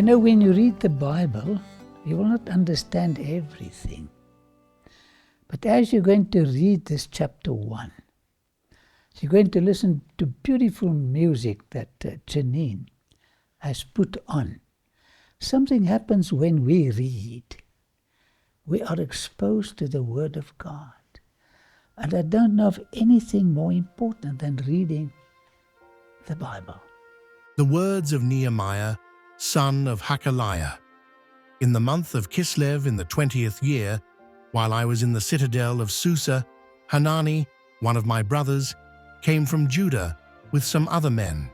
You know, when you read the Bible, you will not understand everything. But as you're going to read this chapter 1, you're going to listen to beautiful music that Janine has put on. Something happens when we read. We are exposed to the Word of God. And I don't know of anything more important than reading the Bible. The words of Nehemiah, son of Hakaliah. In the month of Kislev in the 20th year, while I was in the citadel of Susa, Hanani, one of my brothers, came from Judah with some other men,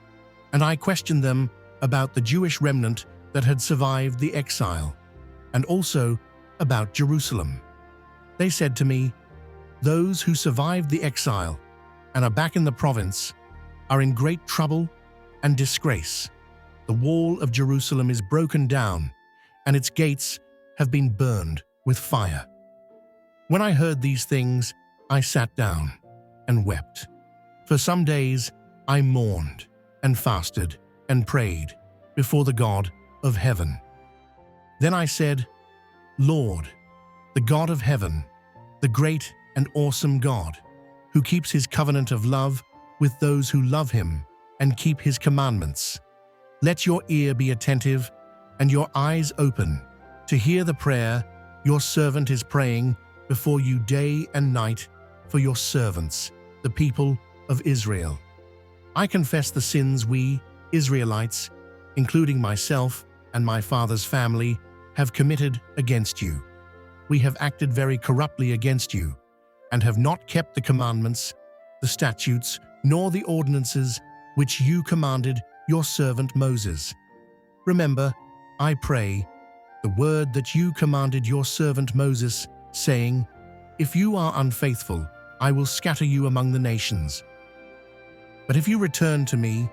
and I questioned them about the Jewish remnant that had survived the exile, and also about Jerusalem. They said to me, "Those who survived the exile and are back in the province are in great trouble and disgrace. The wall of Jerusalem is broken down, and its gates have been burned with fire." When I heard these things, I sat down and wept. For some days I mourned and fasted and prayed before the God of heaven. Then I said, "Lord, the God of heaven, the great and awesome God, who keeps his covenant of love with those who love him and keep his commandments, let your ear be attentive and your eyes open to hear the prayer your servant is praying before you day and night for your servants, the people of Israel. I confess the sins we, Israelites, including myself and my father's family, have committed against you. We have acted very corruptly against you, and have not kept the commandments, the statutes, nor the ordinances which you commanded your servant Moses. Remember, I pray, the word that you commanded your servant Moses, saying, 'If you are unfaithful, I will scatter you among the nations.' But if you return to me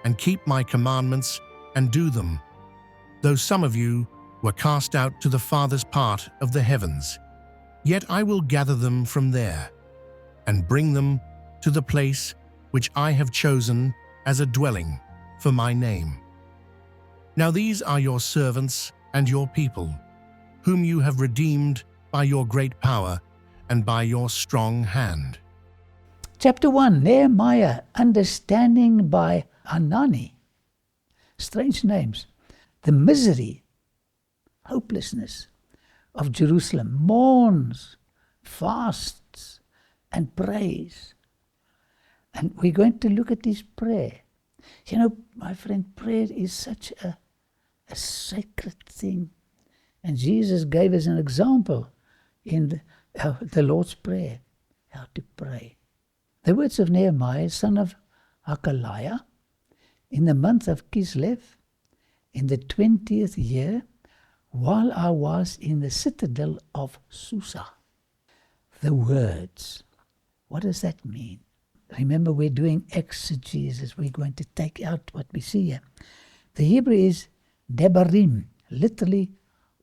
and keep my commandments and do them, though some of you were cast out to the farthest part of the heavens, yet I will gather them from there and bring them to the place which I have chosen as a dwelling for my name. Now these are your servants and your people, whom you have redeemed by your great power and by your strong hand." Chapter 1, Nehemiah, understanding by Hanani. Strange names. The misery, hopelessness of Jerusalem, mourns, fasts, and prays. And we're going to look at his prayer. You know, my friend, prayer is such a sacred thing. And Jesus gave us an example in the Lord's Prayer, how to pray. The words of Nehemiah, son of Hakaliah, in the month of Kislev, in the 20th year, while I was in the citadel of Susa. The words, what does that mean? Remember, we're doing exegesis. We're going to take out what we see here. The Hebrew is debarim, literally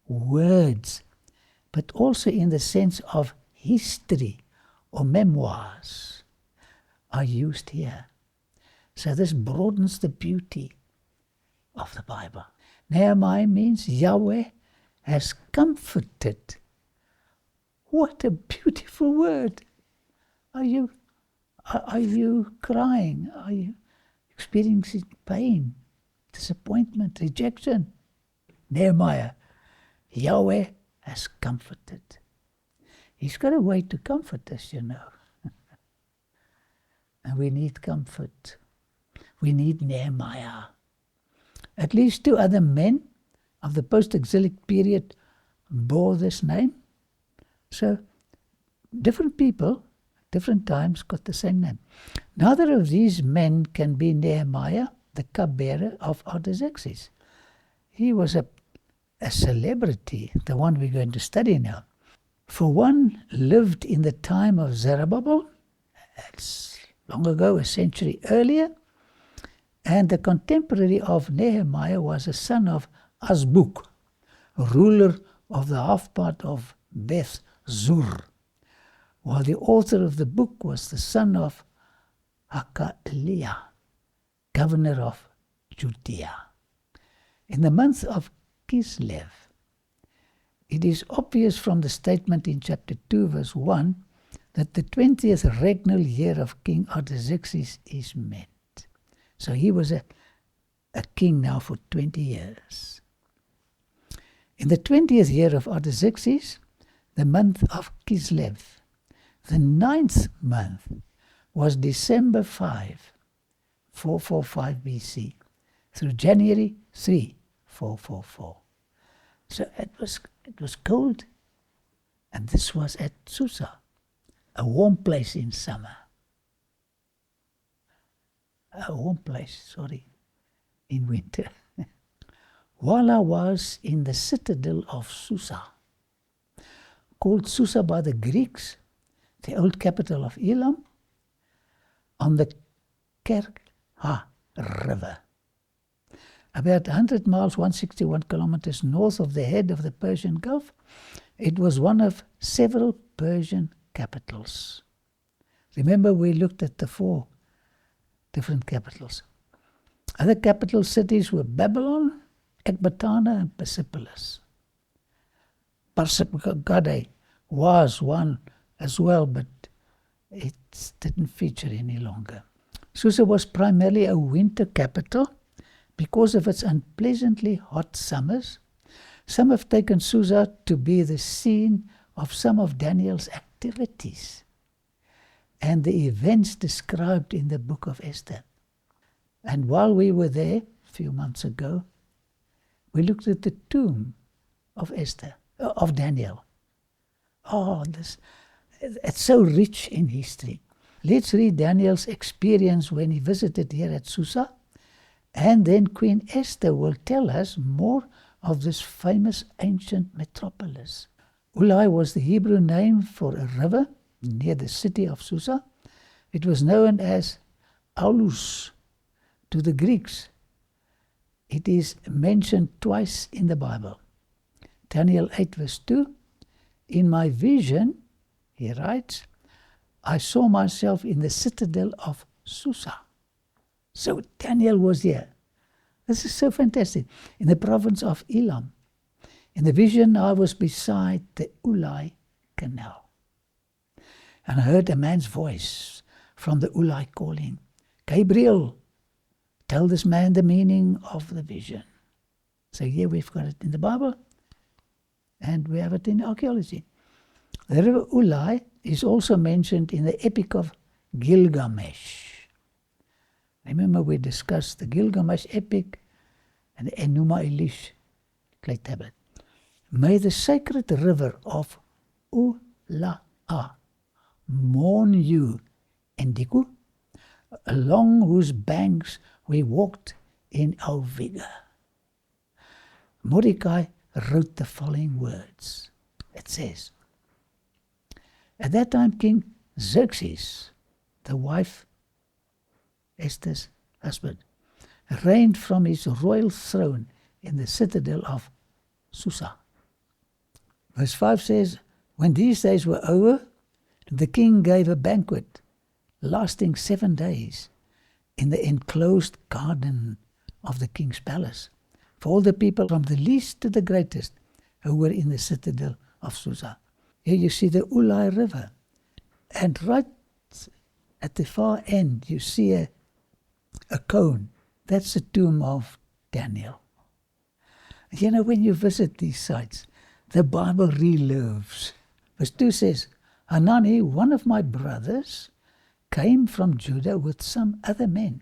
words, but also in the sense of history or memoirs are used here. So this broadens the beauty of the Bible. Nehemiah means Yahweh has comforted. What a beautiful word. Are you crying? Are you experiencing pain, disappointment, rejection? Nehemiah, Yahweh has comforted. He's got a way to comfort us, you know. And we need comfort. We need Nehemiah. At least 2 other men of the post-exilic period bore this name. So different people, different times, got the same name. Neither of these men can be Nehemiah, the cupbearer of Exegesis. He was a celebrity, the one we're going to study now. For one lived in the time of Zerubbabel, that's long ago, a century earlier, and the contemporary of Nehemiah was a son of Azbuk, ruler of the half part of Beth Zur, while the author of the book was the son of Hakaliah, governor of Judea. In the month of Kislev. It is obvious from the statement in chapter 2, verse 1, that the 20th regnal year of King Artaxerxes is meant. So he was a king now for 20 years. In the 20th year of Artaxerxes, the month of Kislev, the 9th month, was December 5, 445 BC, through January 3, 444. So it was cold, and this was at Susa, a warm place in summer. A warm place, in winter. While I was in the citadel of Susa, called Susa by the Greeks, the old capital of Elam, on the Kerha River, about 100 miles, 161 kilometers north of the head of the Persian Gulf. It was one of several Persian capitals. Remember, we looked at the 4 different capitals. Other capital cities were Babylon, Ecbatana, and Persepolis. Persepogade was one as well, but it didn't feature any longer. Susa was primarily a winter capital because of its unpleasantly hot summers. Some have taken Susa to be the scene of some of Daniel's activities and the events described in the book of Esther. And while we were there a few months ago, we looked at the tomb of Daniel. Oh, it's so rich in history. Let's read Daniel's experience when he visited here at Susa, and then Queen Esther will tell us more of this famous ancient metropolis. Ulai was the Hebrew name for a river near the city of Susa. It was known as Aulus to the Greeks. It is mentioned twice in the Bible. Daniel 8 verse 2, in my vision, he writes, I saw myself in the citadel of Susa. So Daniel was here. This is so fantastic. In the province of Elam. In the vision, I was beside the Ulai canal. And I heard a man's voice from the Ulai calling, Gabriel, tell this man the meaning of the vision. So here we've got it in the Bible, and we have it in archaeology. The river Ulai is also mentioned in the Epic of Gilgamesh. Remember, we discussed the Gilgamesh epic and the Enuma Elish clay tablet. May the sacred river of Ulaa mourn you, Endiku, along whose banks we walked in our vigor. Mordecai wrote the following words. It says, at that time King Xerxes, the wife, Esther's husband, reigned from his royal throne in the citadel of Susa. Verse 5 says, when these days were over, the king gave a banquet lasting 7 days in the enclosed garden of the king's palace for all the people from the least to the greatest who were in the citadel of Susa. Here you see the Ulai River, and right at the far end you see a cone. That's the tomb of Daniel. You know, when you visit these sites, the Bible relives. Verse 2 says, Hanani, one of my brothers, came from Judah with some other men,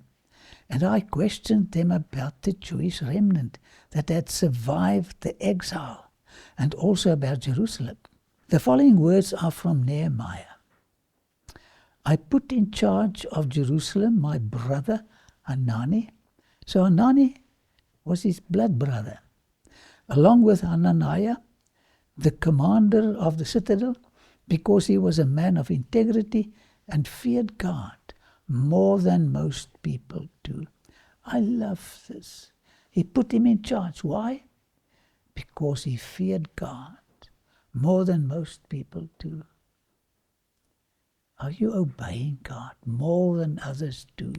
and I questioned them about the Jewish remnant that had survived the exile, and also about Jerusalem. The following words are from Nehemiah. I put in charge of Jerusalem my brother Hanani. So Hanani was his blood brother, along with Hananiah, the commander of the citadel, because he was a man of integrity and feared God more than most people do. I love this. He put him in charge. Why? Because he feared God more than most people do. Are you obeying God more than others do?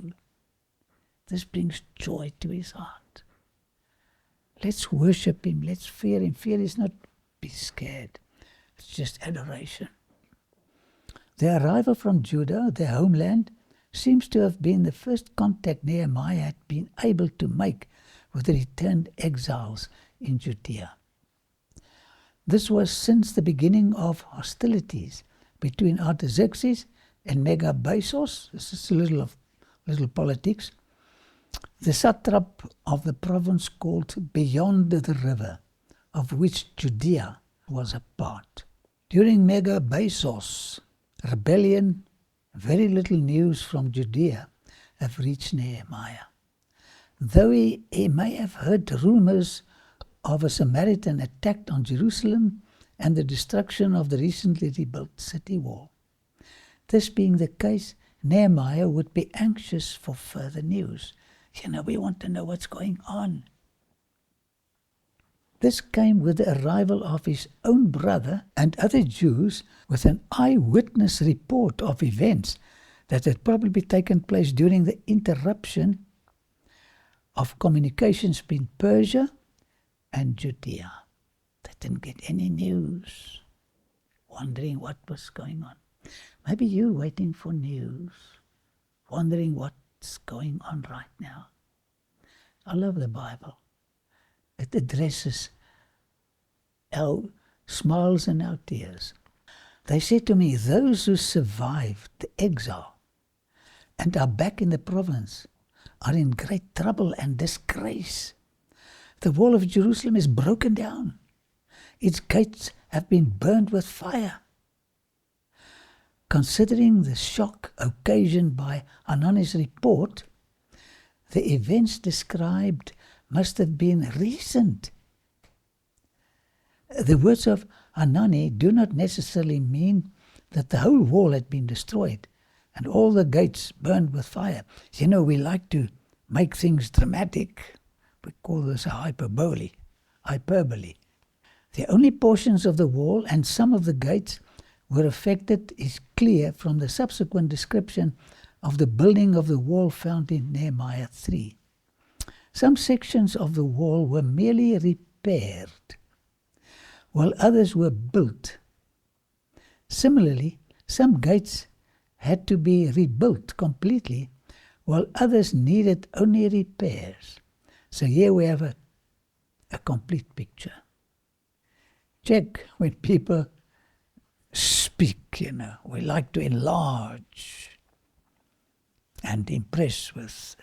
This brings joy to his heart. Let's worship Him. Let's fear Him. Fear is not be scared. It's just adoration. Their arrival from Judah, their homeland, seems to have been the first contact Nehemiah had been able to make with the returned exiles in Judea. This was since the beginning of hostilities between Exegesis and Megabasos. This is a little politics. The satrap of the province called Beyond the River, of which Judea was a part. During Megabasos' rebellion, very little news from Judea have reached Nehemiah. Though he may have heard rumors of a Samaritan attack on Jerusalem and the destruction of the recently rebuilt city wall. This being the case, Nehemiah would be anxious for further news. We want to know what's going on. This came with the arrival of his own brother and other Jews with an eyewitness report of events that had probably taken place during the interruption of communications between Persia and Judea. They didn't get any news, wondering what was going on. Maybe you're waiting for news, wondering what's going on right now. I love the Bible. It addresses our smiles and our tears. They said to me, those who survived the exile and are back in the province are in great trouble and disgrace. The wall of Jerusalem is broken down. Its gates have been burned with fire. Considering the shock occasioned by Hanani's report, the events described must have been recent. The words of Hanani do not necessarily mean that the whole wall had been destroyed and all the gates burned with fire. We like to make things dramatic. We call this a hyperbole. The only portions of the wall and some of the gates were affected is clear from the subsequent description of the building of the wall found in Nehemiah 3. Some sections of the wall were merely repaired, while others were built. Similarly, some gates had to be rebuilt completely, while others needed only repairs. So here we have a complete picture. Check when people speak, we like to enlarge and impress with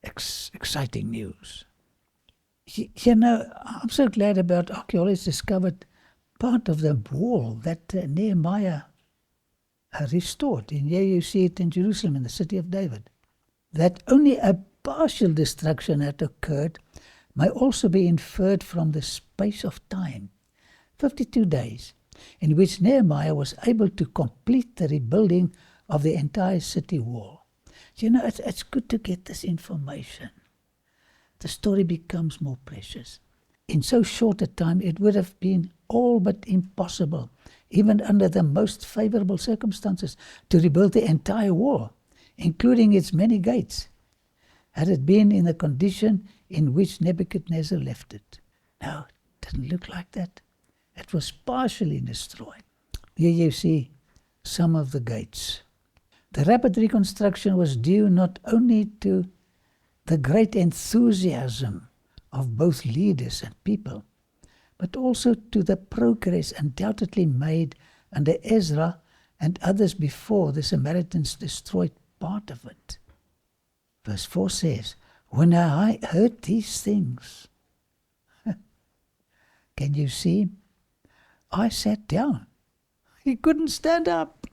exciting news. I'm so glad about archaeologists discovered part of the wall that Nehemiah restored. And here you see it in Jerusalem, in the city of David. That only a partial destruction had occurred may also be inferred from the space of time, 52 days, in which Nehemiah was able to complete the rebuilding of the entire city wall. It's good to get this information. The story becomes more precious. In so short a time, it would have been all but impossible, even under the most favorable circumstances, to rebuild the entire wall, including its many gates, had it been in the condition in which Nebuchadnezzar left it. No, it didn't look like that. It was partially destroyed. Here you see some of the gates. The rapid reconstruction was due not only to the great enthusiasm of both leaders and people, but also to the progress undoubtedly made under Ezra and others before the Samaritans destroyed part of it. Verse 4 says, when I heard these things, can you see? I sat down. He couldn't stand up.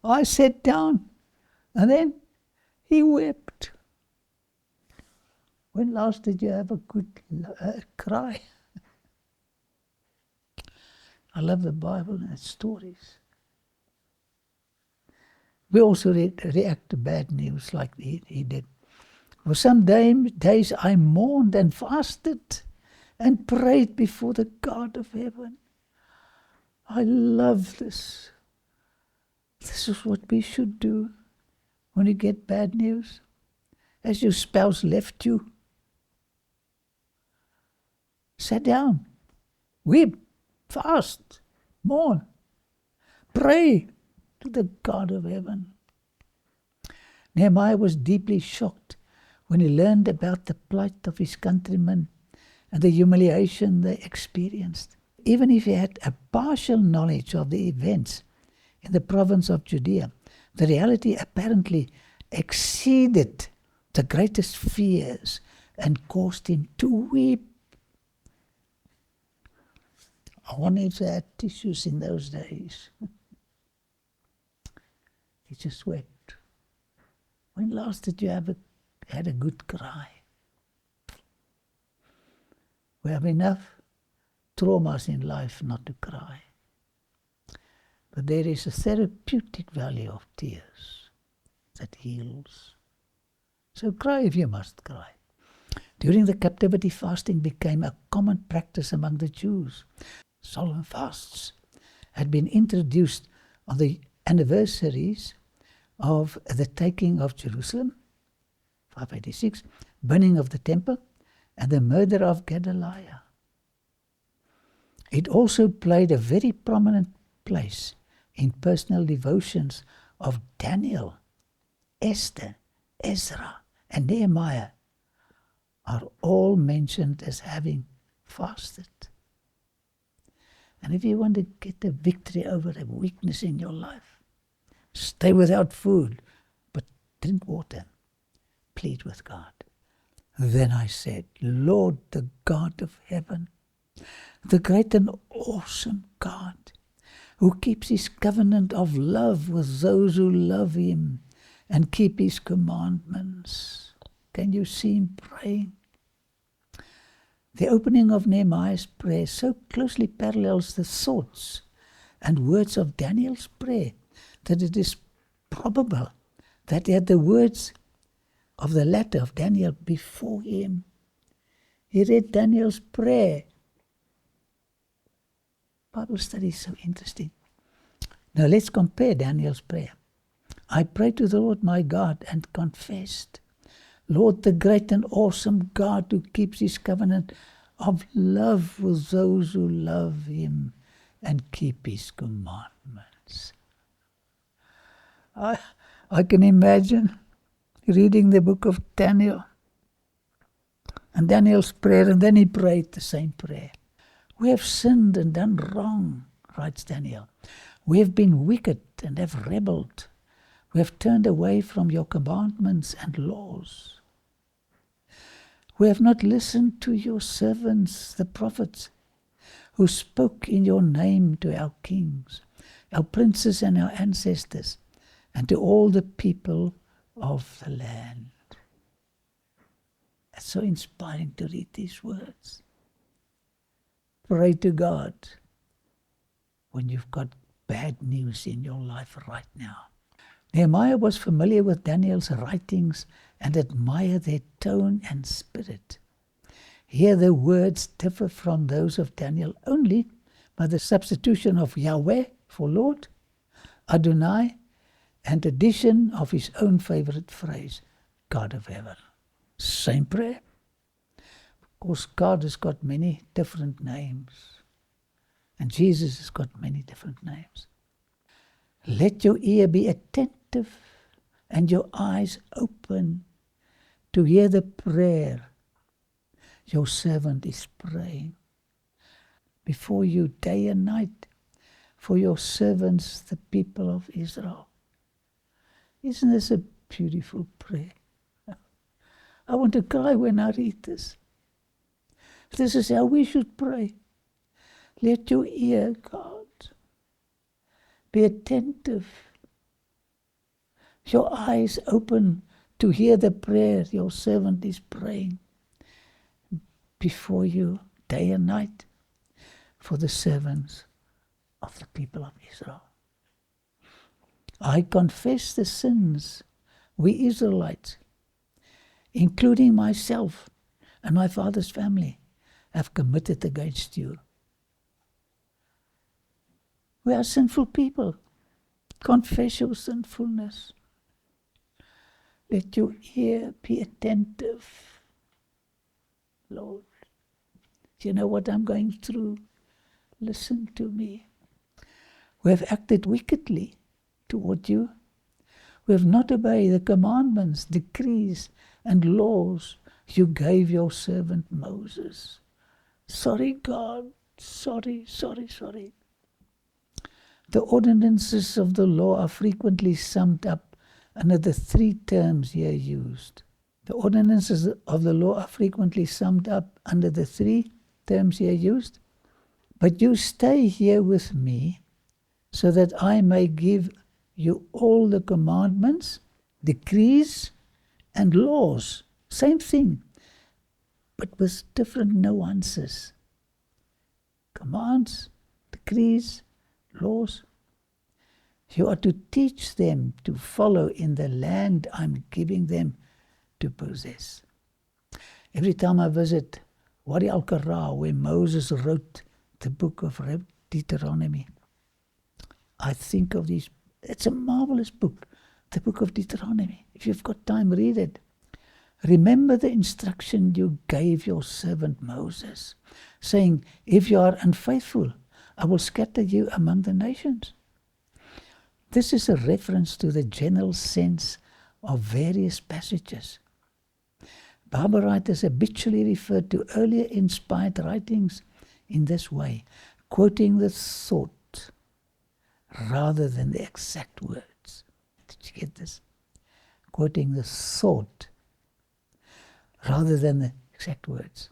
I sat down. And then he wept. When last did you have a good cry? I love the Bible and its stories. We also react to bad news like he did. For some days I mourned and fasted and prayed before the God of heaven. I love this. This is what we should do when you get bad news. As your spouse left you, sat down, weep, fast, mourn, pray to the God of heaven. Nehemiah was deeply shocked when he learned about the plight of his countrymen and the humiliation they experienced. Even if he had a partial knowledge of the events in the province of Judea, the reality apparently exceeded the greatest fears and caused him to weep. I wonder if they had tissues in those days. He just wept. When last did you had a good cry? We have enough traumas in life not to cry. But there is a therapeutic value of tears that heals. So cry if you must cry. During the captivity, fasting became a common practice among the Jews. Solemn fasts had been introduced on the anniversaries of the taking of Jerusalem, 586, burning of the temple, and the murder of Gedaliah. It also played a very prominent place in personal devotions of Daniel, Esther, Ezra, and Nehemiah are all mentioned as having fasted. And if you want to get a victory over a weakness in your life, stay without food, but drink water. Plead with God. Then I said, Lord, the God of heaven, the great and awesome God, who keeps his covenant of love with those who love him and keep his commandments. Can you see him praying? The opening of Nehemiah's prayer so closely parallels the thoughts and words of Daniel's prayer that it is probable that he had the words of the letter of Daniel before him. He read Daniel's prayer. Bible study is so interesting. Now let's compare Daniel's prayer. I prayed to the Lord my God and confessed, Lord, the great and awesome God who keeps his covenant of love with those who love him and keep his commandments. I can imagine reading the book of Daniel and Daniel's prayer, and then he prayed the same prayer. We have sinned and done wrong, writes Daniel. We have been wicked and have rebelled. We have turned away from your commandments and laws. We have not listened to your servants, the prophets, who spoke in your name to our kings, our princes and our ancestors, and to all the people of the land. It's so inspiring to read these words. Pray to God when you've got bad news in your life right now. Nehemiah was familiar with Daniel's writings and admired their tone and spirit. Here the words differ from those of Daniel only by the substitution of Yahweh for Lord, Adonai, and addition of his own favorite phrase, God of heaven. Same prayer. Of course, God has got many different names, and Jesus has got many different names. Let your ear be attentive and your eyes open to hear the prayer your servant is praying before you day and night for your servants, the people of Israel. Isn't this a beautiful prayer? I want to cry when I read this. This is how we should pray. Let your ear, God, be attentive. Your eyes open to hear the prayer your servant is praying before you day and night for the servants of the people of Israel. I confess the sins we Israelites, including myself and my father's family, have committed against you. We are sinful people. Confess your sinfulness. Let your ear be attentive, Lord. You know what I'm going through? Listen to me. We have acted wickedly toward you. We have not obeyed the commandments, decrees, and laws you gave your servant Moses. Sorry, God. Sorry. The ordinances of the law are frequently summed up under the three terms here used. The ordinances of the law are frequently summed up under the three terms here used. But you stay here with me so that I may give you all the commandments, decrees, and laws. Same thing, but with different nuances. Commands, decrees, laws. You are to teach them to follow in the land I'm giving them to possess. Every time I visit Wadi al-Qara, where Moses wrote the book of Deuteronomy, I think of these. It's a marvelous book, the book of Deuteronomy. If you've got time, read it. Remember the instruction you gave your servant Moses, saying, if you are unfaithful, I will scatter you among the nations. This is a reference to the general sense of various passages. Bible writers habitually refer to earlier inspired writings in this way, quoting the thought rather than the exact words. Did you get this? Quoting the thought rather than the exact words.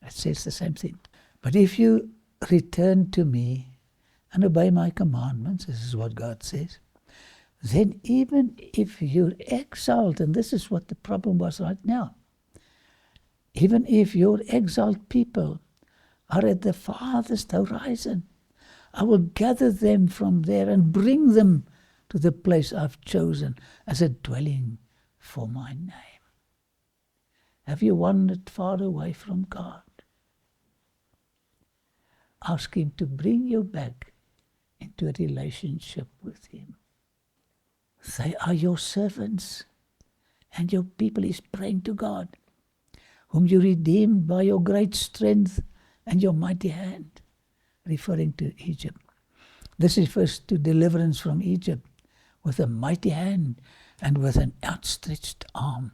It says the same thing. But if you return to me and obey my commandments, this is what God says, then even if you're exiled, and this is what the problem was right now, even if your exiled people are at the farthest horizon, I will gather them from there and bring them to the place I've chosen as a dwelling for my name. Have you wandered far away from God? Ask Him to bring you back into a relationship with Him. They are your servants and your people. Is praying to God, whom you redeemed by your great strength and your mighty hand, referring to Egypt. This refers to deliverance from Egypt with a mighty hand and with an outstretched arm.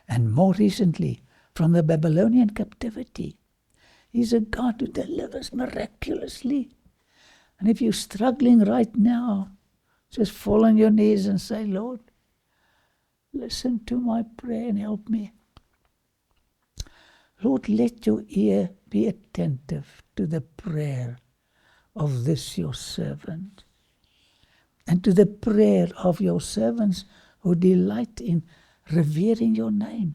And more recently, from the Babylonian captivity. He's a God who delivers miraculously. And if you're struggling right now, just fall on your knees and say, Lord, listen to my prayer and help me. Lord, let your ear be attentive to the prayer of this your servant, and to the prayer of your servants who delight in revering your name.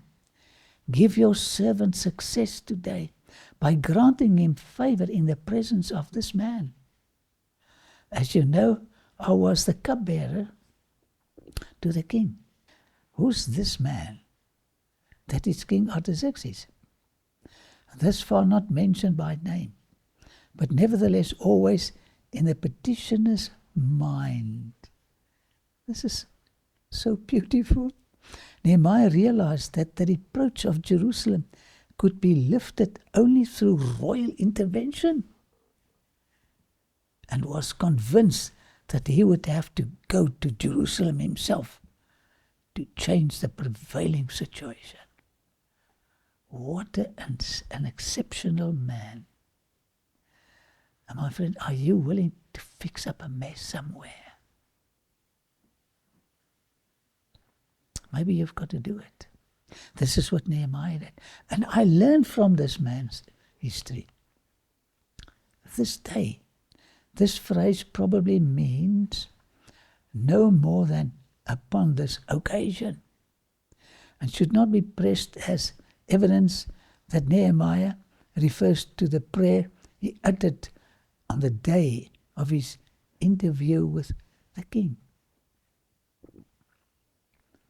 Give your servant success today by granting him favor in the presence of this man. As you know, I was the cupbearer to the king. Who's this man? That is King Exegesis. Thus far not mentioned by name, but nevertheless always in the petitioner's mind. This is so beautiful. Nehemiah realized that the reproach of Jerusalem could be lifted only through royal intervention, and was convinced that he would have to go to Jerusalem himself to change the prevailing situation. What an exceptional man. And my friend, are you willing to fix up a mess somewhere? Maybe you've got to do it. This is what Nehemiah did. And I learned from this man's history. This day, this phrase probably means no more than upon this occasion, and should not be pressed as evidence that Nehemiah refers to the prayer he uttered on the day of his interview with the king.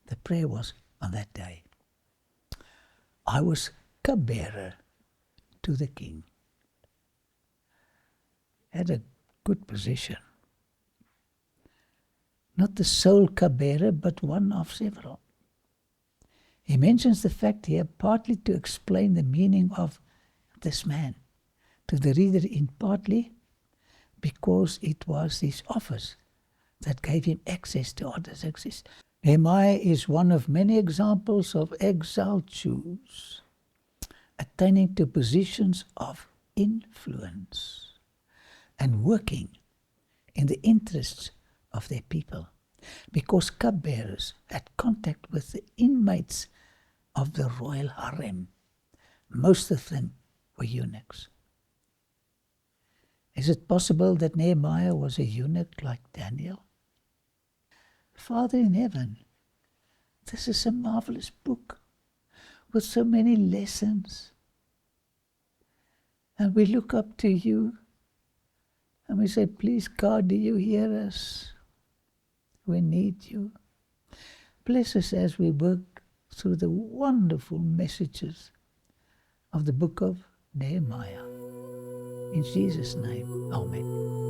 The prayer was on that day. I was cupbearer to the king. Had a good position. Not the sole cupbearer, but one of several. He mentions the fact here partly to explain the meaning of this man to the reader in partly because it was his office that gave him access to Artaxerxes. Nehemiah is one of many examples of exiled Jews attaining to positions of influence and working in the interests of their people, because cupbearers had contact with the inmates of the royal harem. Most of them were eunuchs. Is it possible that Nehemiah was a eunuch like Daniel? Father in heaven, this is a marvelous book with so many lessons. And we look up to you and we say, please God, do you hear us? We need you. Bless us as we work through the wonderful messages of the book of Nehemiah. In Jesus' name, amen.